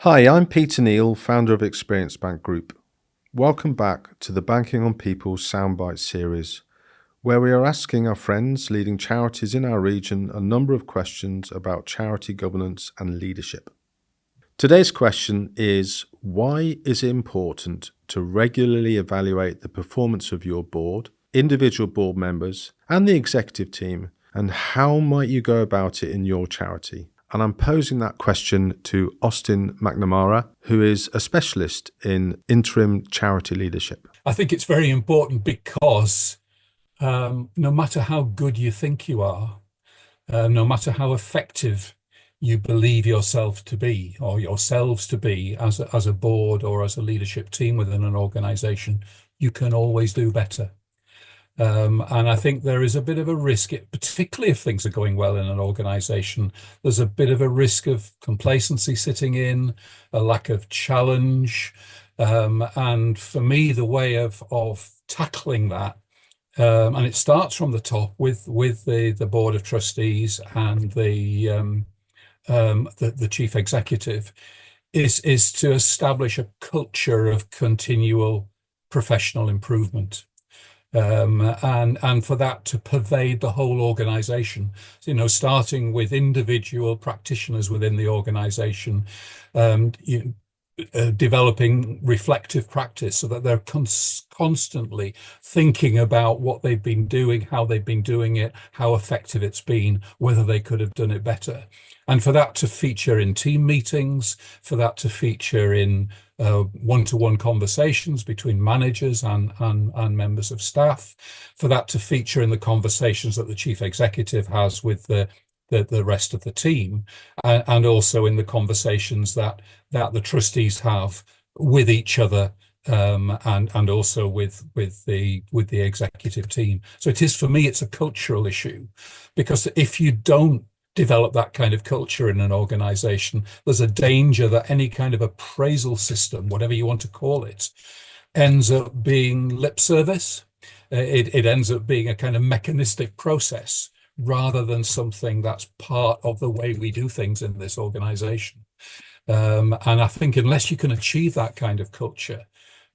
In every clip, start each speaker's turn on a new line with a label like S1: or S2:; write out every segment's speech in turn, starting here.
S1: Hi, I'm Peter Neal, founder of Experience Bank Group. Welcome back to the Banking on People's Soundbite series, where we are asking our friends leading charities in our region a number of questions about charity governance and leadership. Today's question is, why is it important to regularly evaluate the performance of your board, individual board members, and the executive team, and how might you go about it in your charity? And I'm posing that question to Austin McNamara, who is a specialist in interim charity leadership.
S2: I think it's very important because no matter how good you think you are, no matter how effective you believe yourself to be or yourselves to be as a board or as a leadership team within an organization, you can always do better. And I think there is a bit of a risk, particularly if things are going well in an organization, there's a bit of a risk of complacency sitting in, a lack of challenge. And for me, the way of tackling that, and it starts from the top with the board of trustees and the chief executive, is to establish a culture of continual professional improvement. And for that to pervade the whole organization, starting with individual practitioners within the organization, developing reflective practice so that they're constantly thinking about what they've been doing, how they've been doing it, how effective it's been, whether they could have done it better. And for that to feature in team meetings, for that to feature in one-to-one conversations between managers and members of staff, for that to feature in the conversations that the chief executive has with the rest of the team, and also in the conversations that the trustees have with each other, and also with the executive team. So it is, for me, it's a cultural issue, because if you don't develop that kind of culture in an organization, there's a danger that any kind of appraisal system, whatever you want to call it, ends up being lip service. It ends up being a kind of mechanistic process rather than something that's part of the way we do things in this organization. And I think unless you can achieve that kind of culture,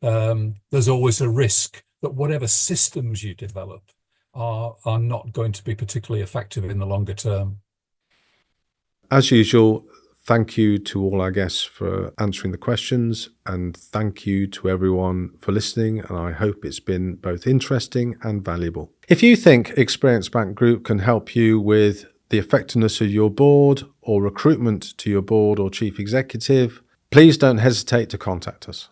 S2: there's always a risk that whatever systems you develop are not going to be particularly effective in the longer term.
S1: As usual, thank you to all our guests for answering the questions, and thank you to everyone for listening, and I hope it's been both interesting and valuable. If you think Experience Bank Group can help you with the effectiveness of your board or recruitment to your board or chief executive, please don't hesitate to contact us.